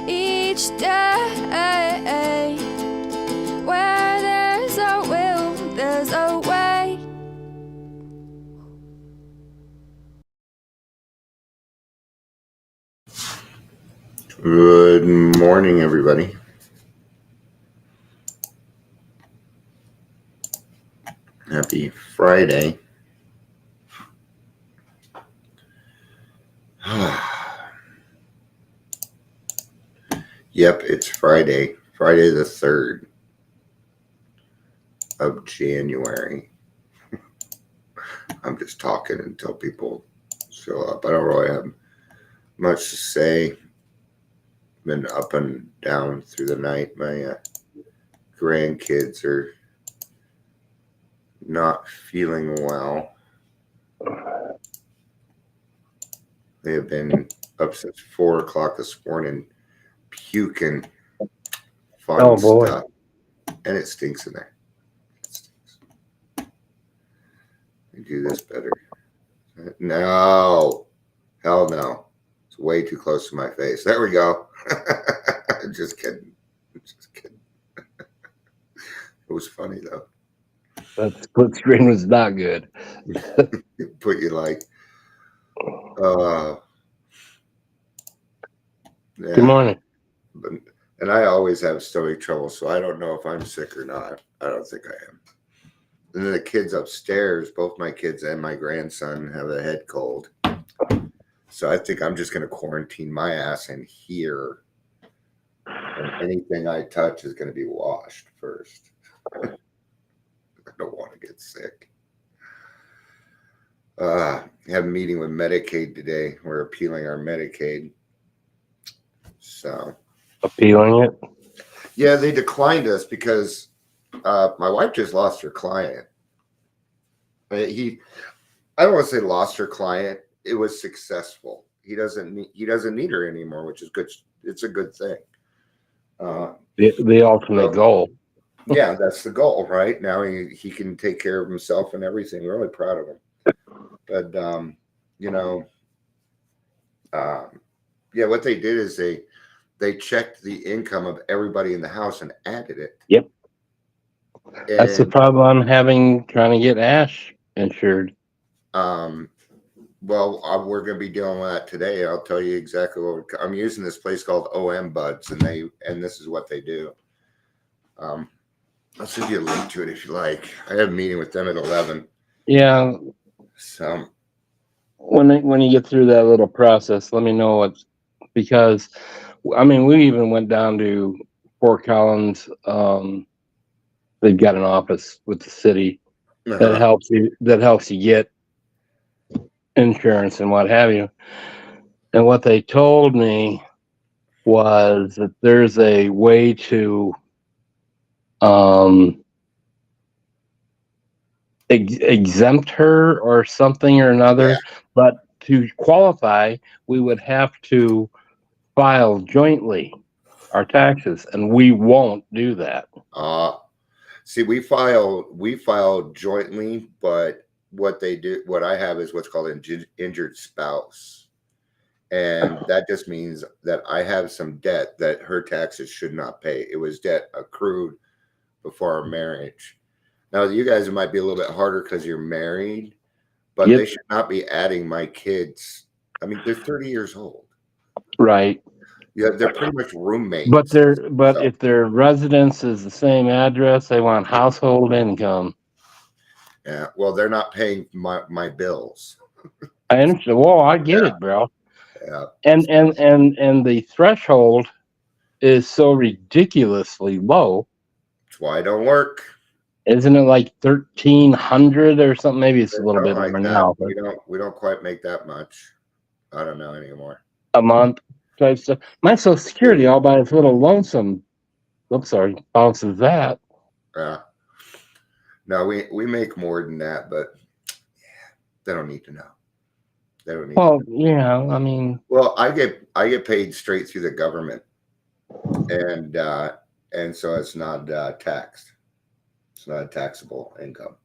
each day. Where there's a will, there's a way. Good morning, everybody. Happy Friday. Yep, it's Friday. Friday the 3rd of January. I'm just talking until people show up. I don't really have much to say. Been up and down through the night. My grandkids are not feeling well. They have been up since 4 o'clock this morning, puking fun stuff, and it stinks in there. Do this better. No, hell no. It's way too close to my face. There we go. Just kidding. Just kidding. It was funny though. That split screen was not good. It put you like, yeah. Good morning. And I always have stomach trouble, so I don't know if I'm sick or not. I don't think I am. And then the kids upstairs, both my kids and my grandson have a head cold. So I think I'm just going to quarantine my ass in here. And anything I touch is going to be washed first. I don't want to get sick. I have a meeting with Medicaid today. We're appealing our Medicaid. So. Appealing it? Yeah, they declined us because my wife just lost her client. I don't want to say lost her client. It was successful. He doesn't need her anymore, which is good. It's a good thing. The ultimate goal. Yeah, that's the goal, right? Now he can take care of himself and everything. We're really proud of him. But yeah, what they did is they checked the income of everybody in the house and added it. Yep. That's the problem I'm trying to get Ash insured. Well, we're going to be dealing with that today. I'll tell you exactly what I'm using. This place called OM Buds, and this is what they do. I'll send you a link to it if you like. I have a meeting with them at 11. Yeah. So when you get through that little process, let me know because I mean, we even went down to Fort Collins. They've got an office with the city that helps you get insurance and what have you. And what they told me was that there's a way to exempt her or something or another, yeah. But to qualify, we would have to file jointly our taxes, and we won't do that. See, we file jointly, but what I have is what's called an injured spouse. And that just means that I have some debt that her taxes should not pay. It was debt accrued before our marriage. Now, you guys, it might be a little bit harder because you're married, but They should not be adding my kids. I mean, they're 30 years old. Right. Yeah, they're pretty much roommates. But if their residence is the same address, they want household income. Yeah, well, they're not paying my bills. I understand. Well, I get it, bro. Yeah. And the threshold is so ridiculously low. That's why I don't work. Isn't it like 1,300 or something? Maybe it's a little bit over now. We don't quite make that much. I don't know anymore. A month type stuff. My Social Security all by its little lonesome. Oops, sorry, bounces that. Yeah. No, we make more than that, but they don't need to know. They don't need. Well, yeah, I mean. Well, I get paid straight through the government, and so it's not taxed. It's not a taxable income.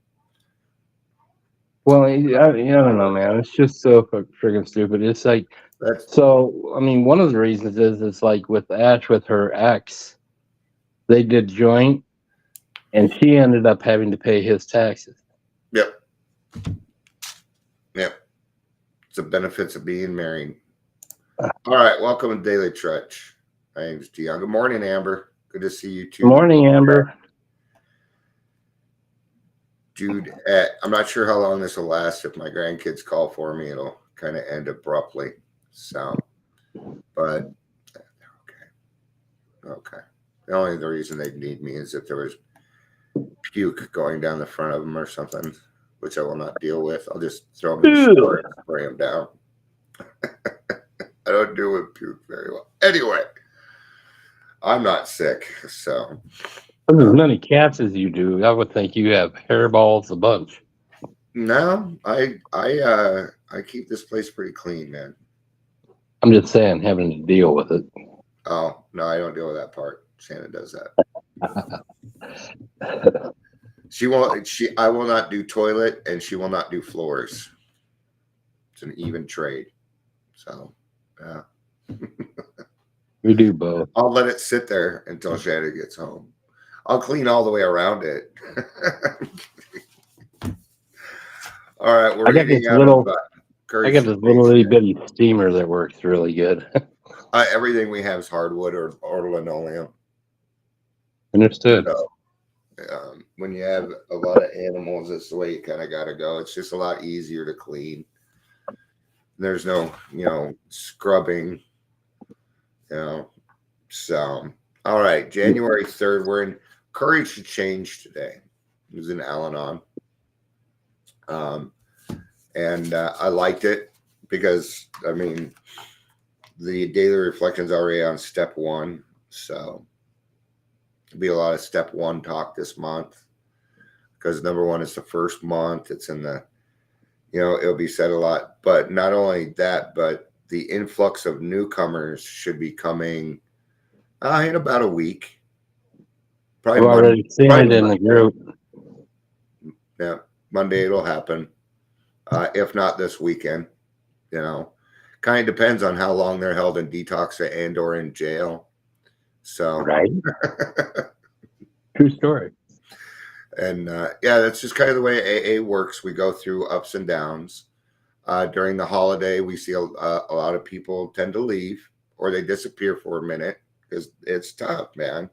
Well, I don't know, man. It's just so freaking stupid. It's like That's So, I mean, one of the reasons is like with Ash with her ex, they did joint, and she ended up having to pay his taxes. yep. Yep. It's the benefits of being married. All right, welcome to Daily Trudge. My name's Dion. Good morning, Amber. Good to see you too. Good morning, Amber. Dude, I'm not sure how long this will last. If my grandkids call for me, it'll kind of end abruptly. So, but okay. The only the reason they'd need me is if there was puke going down the front of them or something, which I will not deal with. I'll just throw them in the shower and spray them down. I don't deal with puke very well. Anyway, I'm not sick, so. There's as many cats as you do. I would think you have hairballs a bunch. No, I keep this place pretty clean, man. I'm just saying, having to deal with it. Oh, no, I don't deal with that part. Shannon does that. I will not do toilet, and she will not do floors. It's an even trade. So, yeah. We do both. I'll let it sit there until Shannon gets home. I'll clean all the way around it. All right, we're getting out of I got this little itty bitty steamer that works really good. Everything we have is hardwood or linoleum. Understood. So, when you have a lot of animals, that's the way you kind of got to go. It's just a lot easier to clean. There's no, scrubbing, So, all right, January 3rd, we're in Courage to Change today. It was in Al-Anon. And I liked it because, I mean, the daily reflection's already on step 1. So there'll be a lot of step 1 talk this month because number 1 is the first month. It's in the, it'll be said a lot. But not only that, but the influx of newcomers should be coming in about a week. I've already seen it in the group. Yeah, Monday it'll happen. If not this weekend, kind of depends on how long they're held in detox and or in jail. So, right. True story. And that's just kind of the way AA works. We go through ups and downs. During the holiday, we see a lot of people tend to leave or they disappear for a minute because it's tough, man.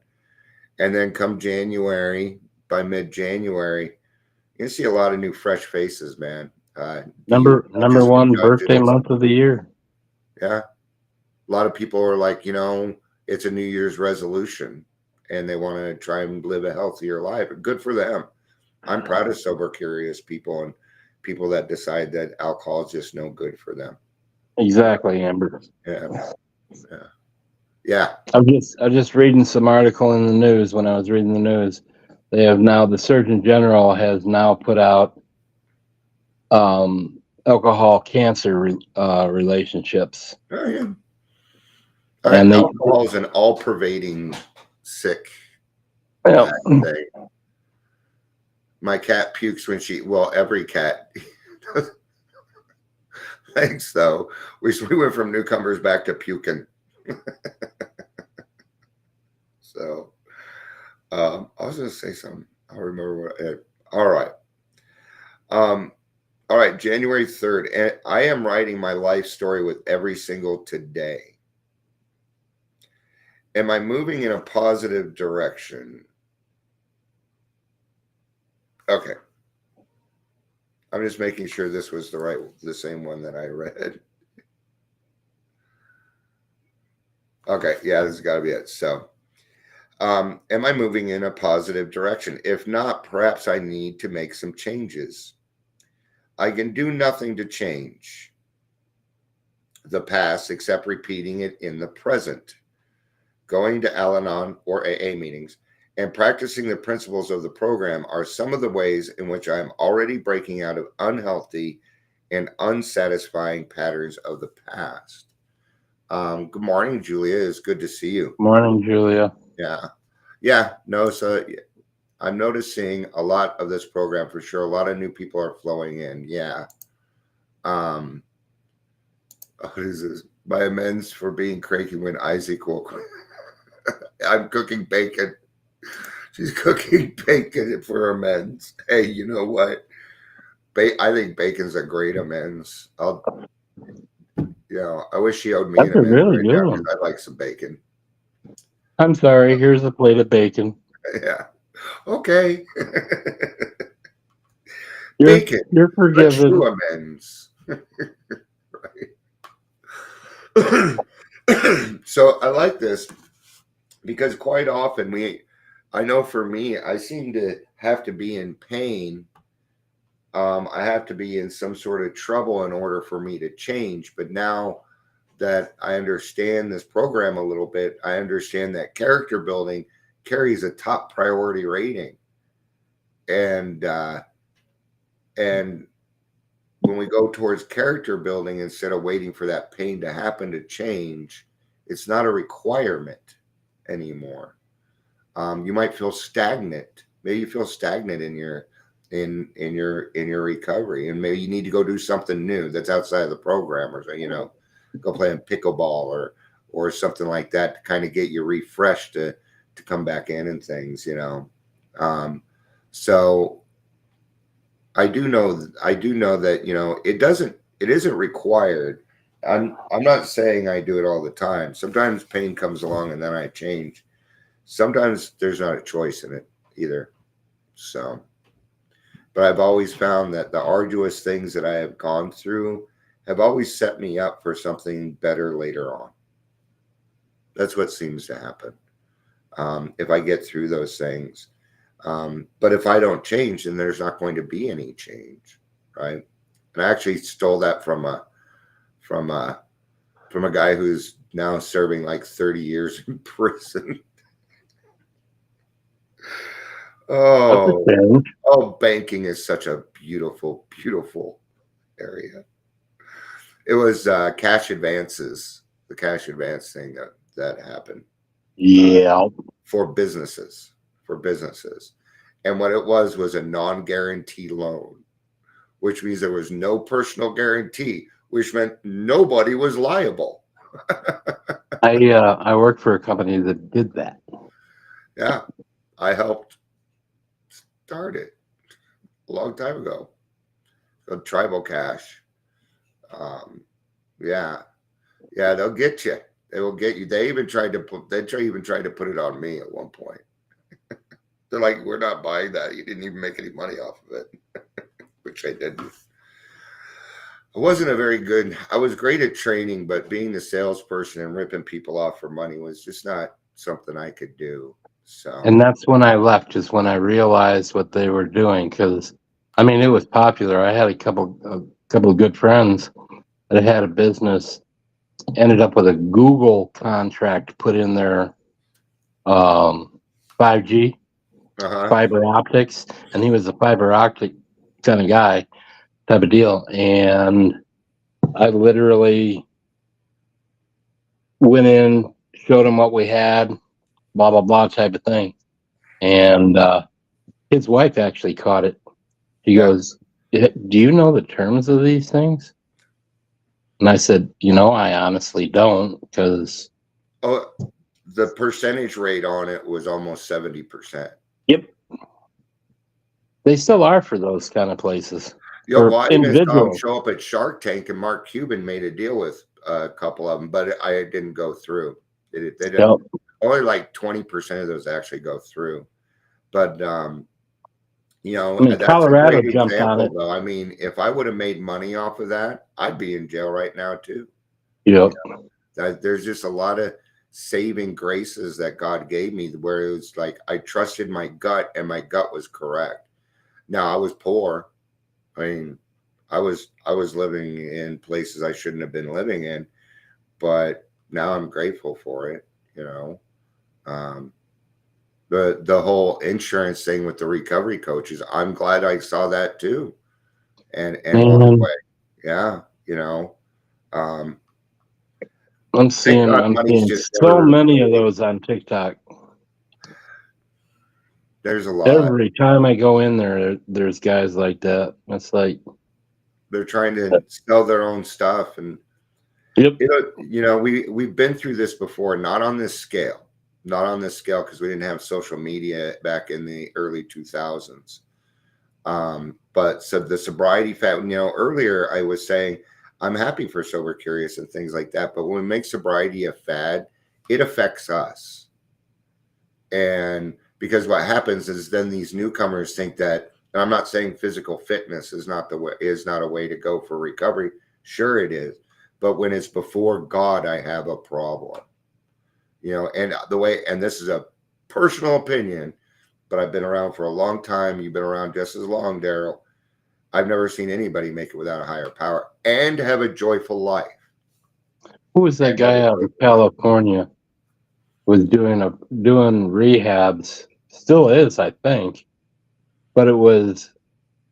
And then come January, by mid-January, you see a lot of new fresh faces, man. Number 1 birthday month of the year. Yeah. A lot of people are like, it's a New Year's resolution and they want to try and live a healthier life. Good for them. I'm proud of sober curious people and people that decide that alcohol is just no good for them. Exactly, Amber. Yeah. I'm just reading some article in the news. When I was reading the news, they have now, the Surgeon General has now put out alcohol cancer relationships. Oh yeah. And alcohol is an all-pervading sick thing. My cat pukes when every cat. Thanks, though. We went from newcomers back to puking. So, I was going to say something. I'll remember what. All right. All right, January 3rd. And I am writing my life story with every single today. Am I moving in a positive direction? Okay. I'm just making sure this was the same one that I read. Okay, yeah, this has got to be it. So, am I moving in a positive direction? If not, perhaps I need to make some changes. I can do nothing to change the past except repeating it in the present. Going to Al-Anon or AA meetings and practicing the principles of the program are some of the ways in which I am already breaking out of unhealthy and unsatisfying patterns of the past. Good morning, Julia. It's good to see you. Morning, Julia. Yeah. No, so I'm noticing a lot of this program for sure. A lot of new people are flowing in. Yeah. What is this? my amends for being cranky when Isaac woke. I'm cooking bacon. She's cooking bacon for amends. Hey, you know what? I think bacon's a great amends. I wish she owed me That's an a amends really right good now one. because I like some bacon. I'm sorry. Here's a plate of bacon. Yeah. Okay. You're Bacon. you're A forgiven. true amends. So I like this because quite often I know for me, I seem to have to be in pain. I have to be in some sort of trouble in order for me to change. But now that I understand this program a little bit, I understand that character building carries a top priority rating. And when we go towards character building, instead of waiting for that pain to happen to change, it's not a requirement anymore. You might feel stagnant. Maybe you feel stagnant in your recovery, and maybe you need to go do something new that's outside of the program, or go play in pickleball or something like that to kind of get you refreshed to come back in and things. So I do know that it isn't required. I'm not saying I do it all the time. Sometimes pain comes along and then I change. Sometimes there's not a choice in it either. So, but I've always found that the arduous things that I have gone through have always set me up for something better later on. That's what seems to happen. If I get through those things. But if I don't change, then there's not going to be any change, right? And I actually stole that from a guy who's now serving like 30 years in prison. Banking is such a beautiful, beautiful area. It was cash advances, the cash advance thing that happened. Yeah. For businesses. And what it was a non-guarantee loan, which means there was no personal guarantee, which meant nobody was liable. I worked for a company that did that. Yeah, I helped start it a long time ago. So Tribal Cash. Yeah, they'll get you. They will get you. They even tried to put it on me at one point. They're like, we're not buying that. You didn't even make any money off of it, which I didn't. I was great at training, but being the salesperson and ripping people off for money was just not something I could do. So, and that's when I left, is when I realized what they were doing. Because, I mean, it was popular. I had a couple of good friends that had a business, ended up with a Google contract put in their 5G. Fiber optics, and he was a fiber optic kind of guy, type of deal. And I literally went in, showed him what we had, blah blah blah type of thing. And his wife actually caught it. He goes, "Do you know the terms of these things?" And I said, I honestly don't, because the percentage rate on it was almost 70%. Yep. They still are for those kind of places. Yeah, well, I even saw him show up at Shark Tank, and Mark Cuban made a deal with a couple of them, but I didn't go through. They didn't. Only like 20% of those actually go through. But that's Colorado a great jumped example, on it. though. I mean, if I would have made money off of that, I'd be in jail right now too. Yep. There's just a lot of saving graces that God gave me, where it was like I trusted my gut, and my gut was correct. Now, I was poor. I mean, I was living in places I shouldn't have been living in, but now I'm grateful for it. The whole insurance thing with the recovery coaches, I'm glad I saw that too, and walked away. Yeah, I'm seeing so many of those on TikTok. There's a lot. Every time I go in there, there's guys like that. It's like they're trying to sell their own stuff, and Yep. We've been through this before, not on this scale, because we didn't have social media back in the early 2000s. But so the sobriety fad, earlier I was saying I'm happy for Sober Curious and things like that, but when we make sobriety a fad, it affects us. And because what happens is then these newcomers think that, and I'm not saying physical fitness is not a way to go for recovery. Sure it is. But when it's before God, I have a problem. And this is a personal opinion, but I've been around for a long time. You've been around just as long, Daryl. I've never seen anybody make it without a higher power and have a joyful life. Who was that guy out in California? Was doing rehabs, still is, I think, but it was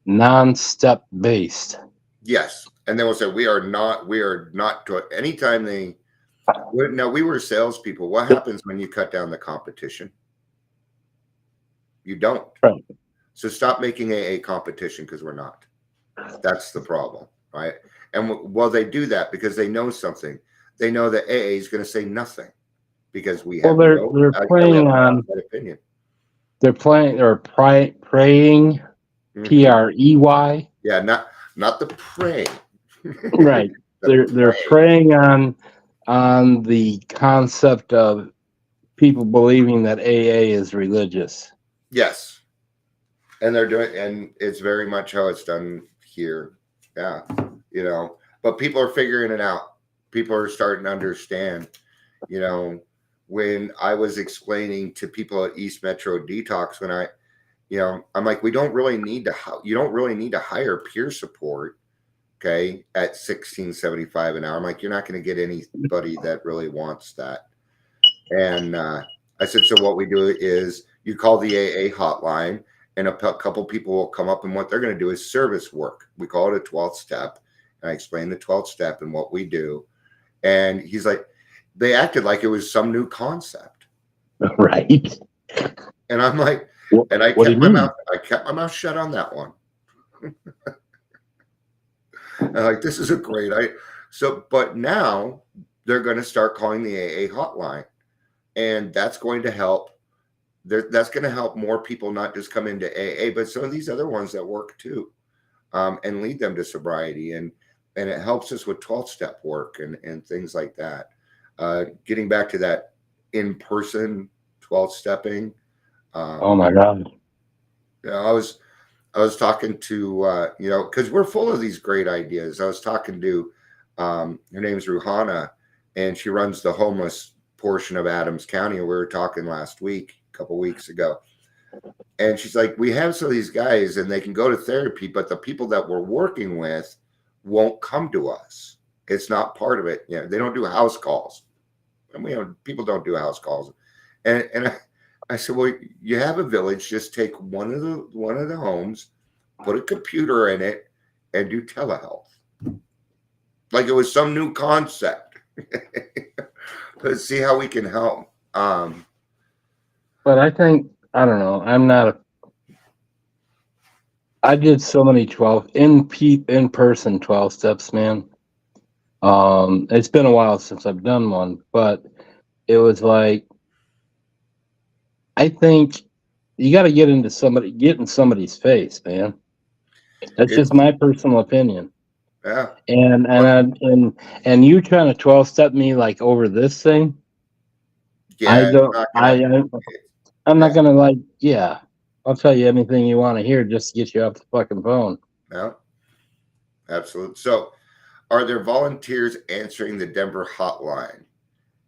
non-step based. Yes, and they will say we are not. Anytime we were salespeople. What happens when you cut down the competition? You don't. Right. So stop making a competition, because we're not. That's the problem, right? And they do that because they know something. They know that AA is going to say nothing. Because we have they're playing on that opinion. They're praying, Mm-hmm. PREY. Yeah, not the pray. Right. They're preying on the concept of people believing that AA is religious. Yes. And they're doing, and it's very much how it's done here. Yeah. But people are figuring it out. People are starting to understand, when I was explaining to people at East Metro Detox, I'm like, you don't really need to hire peer support, okay, at $16.75 an hour. I'm like, you're not going to get anybody that really wants that. And I said, so what we do is you call the AA hotline, and a couple people will come up, and what they're going to do is service work. We call it a 12th step. And I explain the 12th step and what we do. And he's like, they acted like it was some new concept. Right. And I'm like, and I kept my mouth shut on that one. And like, this is a great idea. But now they're going to start calling the AA hotline, and that's going to help. That's going to help more people not just come into AA, but some of these other ones that work too, and lead them to sobriety. And it helps us with 12th step work and things like that. Getting back to that in-person 12th stepping. Oh my God. I was talking to, because we're full of these great ideas. I was talking to, her name's Ruhana, and she runs the homeless portion of Adams County. And we were talking last week, a couple weeks ago. And she's like, we have some of these guys and they can go to therapy, but the people that we're working with won't come to us. It's not part of it. They don't do house calls. And people don't do house calls. And I said, well, you have a village, just take one of the homes, put a computer in it, and do telehealth. Like it was some new concept. Let's see how we can help. But I think, I don't know, I did so many 12 in-person 12 steps, man. It's been a while since I've done one, but it was like, I think you got to get in somebody's face, man. That's just my personal opinion. Yeah. And you trying to 12 step me like over this thing? Yeah. I'm not gonna I'll tell you anything you want to hear just to get you off the fucking phone. Yeah. Absolutely. So, are there volunteers answering the Denver hotline?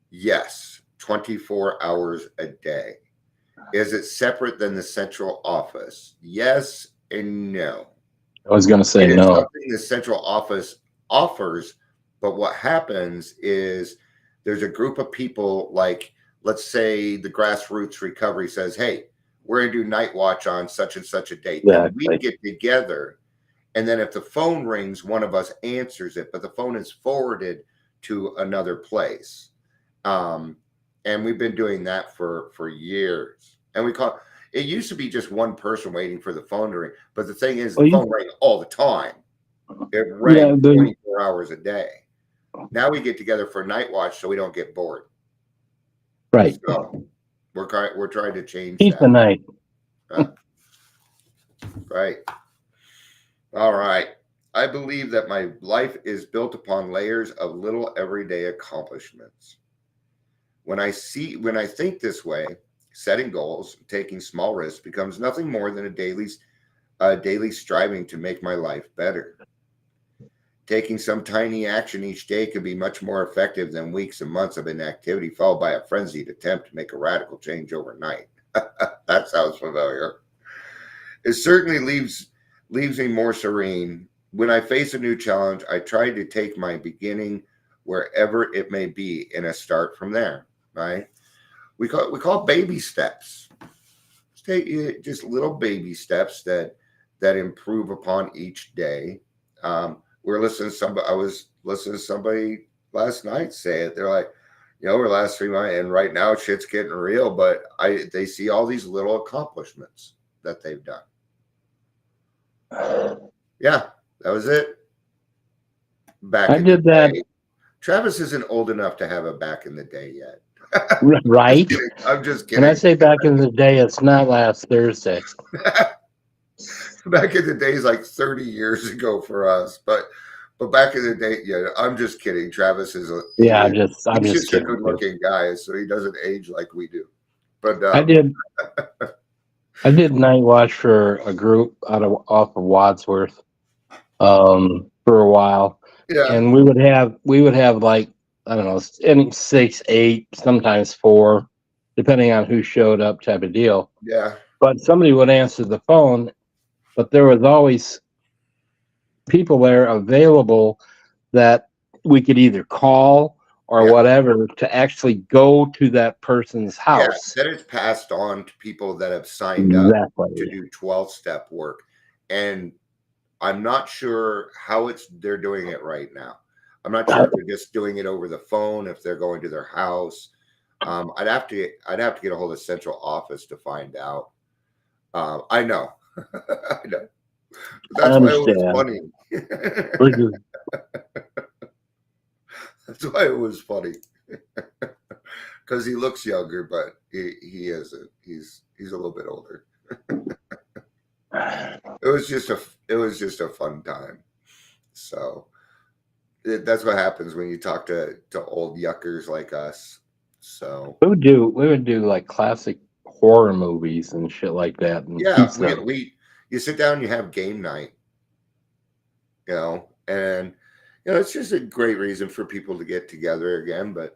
Yes, 24 hours a day. Is it separate than the central office? Yes and no. I was going to say no. Something the central office offers, but what happens is there's a group of people, like, let's say the Grassroots Recovery says, hey, we're going to do night watch on such and such a date. Yeah, then we get together, and then if the phone rings, one of us answers it, but the phone is forwarded to another place. And we've been doing that for years. And it used to be just one person waiting for the phone to ring. But the thing is, the phone rang all the time. It rang 24 hours a day. Now we get together for night watch so we don't get bored. Right. So we're trying to change Keep the that. night. Right. All right. I believe that my life is built upon layers of little everyday accomplishments. When I think this way, setting goals, taking small risks becomes nothing more than a daily striving to make my life better. Taking some tiny action each day can be much more effective than weeks and months of inactivity followed by a frenzied attempt to make a radical change overnight. That sounds familiar. It certainly leaves me more serene. When I face a new challenge, I try to take my beginning wherever it may be and start from there, right? We call baby steps. Take just little baby steps that improve upon each day. I was listening to somebody last night say it. They're like, over the last 3 months, and right now shit's getting real, but they see all these little accomplishments that they've done. Yeah, that was it. I did that. Travis isn't old enough to have a back in the day yet. Right? I'm just kidding. When I say back in the day, it's not last Thursday. Back in the days, like 30 years ago for us, but back in the day, yeah, I'm just kidding. Travis is I'm just a kidding. good-looking guy, so he doesn't age like we do. But I did night watch for a group off of Wadsworth for a while. Yeah. And we would have like, I don't know, 6, 8, sometimes 4, depending on who showed up type of deal. Yeah. But somebody would answer the phone, but there was always people there available that we could either call or whatever to actually go to that person's house. Yeah, that is passed on to people that have signed up to do 12-step work. And I'm not sure how they're doing it right now. I'm not sure if they're just doing it over the phone, if they're going to their house. I'd have to get a hold of central office to find out. I know. I know. That's why it was funny. That's why it was funny. Because he looks younger, but he isn't. He's a little bit older. It was just a fun time. So that's what happens when you talk to old yuckers like us. So we would do like classic horror movies and shit like that. And you sit down, you have game night, and it's just a great reason for people to get together again. But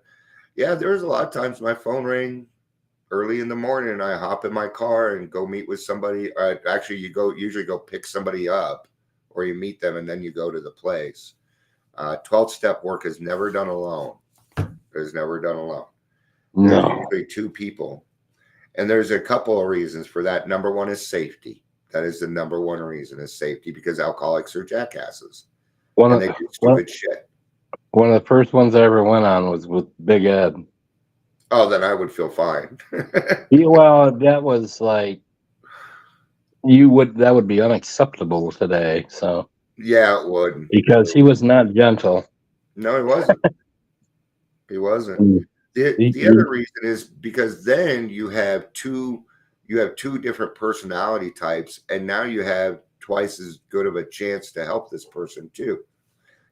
yeah, there was a lot of times my phone rang early in the morning and I hop in my car and go meet with somebody. Actually, you usually go pick somebody up or you meet them and then you go to the place. 12-step work is never done alone. It's never done alone. No. There's usually 2 people. And there's a couple of reasons for that. Number one is safety. That is the number one reason is safety, because alcoholics are jackasses. And they do stupid shit. One of the first ones I ever went on was with Big Ed. Oh, then I would feel fine. Well, that was like that would be unacceptable today. So yeah, it would, because he was not gentle. No, he wasn't. He wasn't. The other reason is because then you have two different personality types, and now you have twice as good of a chance to help this person too.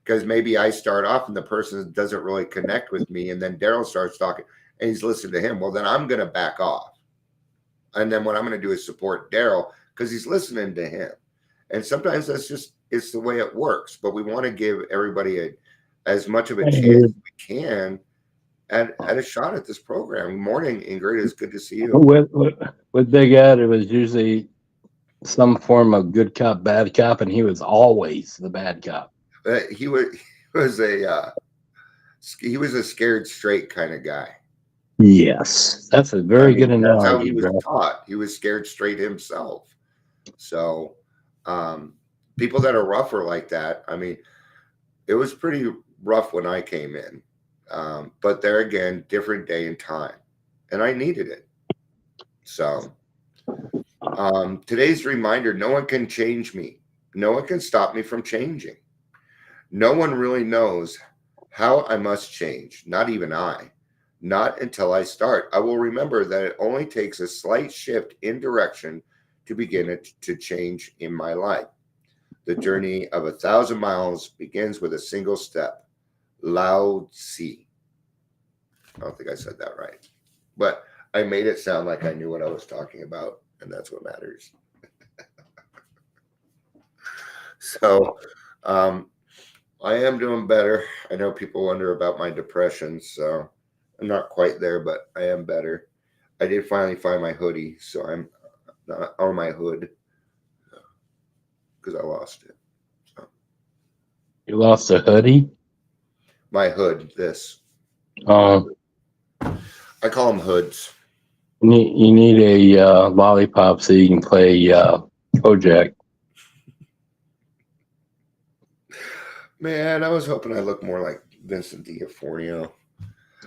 Because maybe I start off and the person doesn't really connect with me, and then Daryl starts talking and he's listening to him. Well, then I'm going to back off. And then what I'm going to do is support Daryl because he's listening to him. And sometimes it's the way it works. But we want to give everybody as much of a chance as we can at a shot at this program. Good morning, Ingrid. It's good to see you. With Big Ed, it was usually some form of good cop, bad cop, and he was always the bad cop. He was a scared straight kind of guy. Yes, that's a very good analogy. That's how he was taught. He was scared straight himself. So people that are rougher like that, I mean, it was pretty rough when I came in. But there again, different day and time. And I needed it. So today's reminder, no one can change me. No one can stop me from changing. No one really knows how I must change. Not even I. Not until I start. I will remember that it only takes a slight shift in direction to begin it to change in my life. The journey of 1,000 miles begins with a single step. Lao Tzu. I don't think I said that right, but I made it sound like I knew what I was talking about, and that's what matters. So, I am doing better. I know people wonder about my depression, so I'm not quite there, but I am better. I did finally find my hoodie, so I'm not on my hood because I lost it. So You lost a hoodie? my hood, this Oh, I call them hoods. you need a lollipop so you can play Kojak. Man, I was hoping I looked more like Vincent D'Onofrio.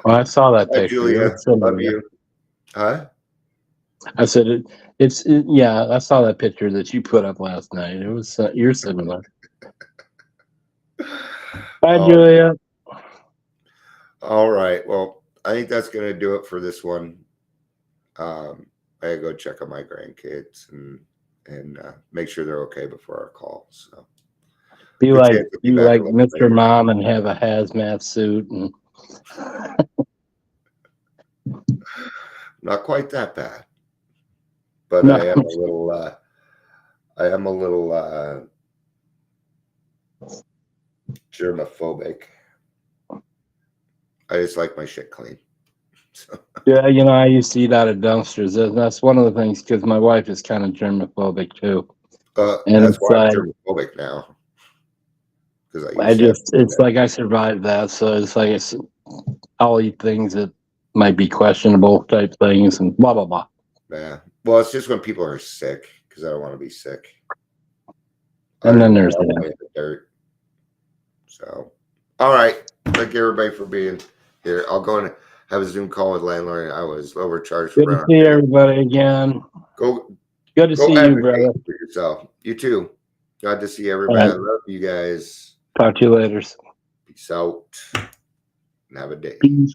Oh, I saw that Hi, picture. Julia. It's similar. Love you. Huh? I said yeah, I saw that picture that you put up last night. It was you're similar. Bye, Oh, Julia. all right. Well, I think that's going to do it for this one. I gotta go check on my grandkids and make sure they're okay before our call. So Be good like chance to be back a little Mr. later. Mom and have a hazmat suit and Not quite that bad, but no. I am a little. I am a little germophobic. I just like my shit clean. So, Yeah, I used to eat out of dumpsters. That's one of the things because my wife is kind of germophobic too, and that's it's why I'm like germophobic now because I used to have to do it's that. like I survived that, so it's like I'll eat things that might be questionable type things and blah blah blah. Yeah. Well, it's just when people are sick because I don't want to be sick. And then Otherwise, there's I'll that. lay in the dirt. So, all right. Thank you everybody for being here. I'll go and have a Zoom call with landlord. I was overcharged for Good to running. see everybody again. Go Good to see you, advocate brother. for yourself. You too. Glad to see All everybody. right. I love you guys. Talk to you later. Peace out and have a day. Peace.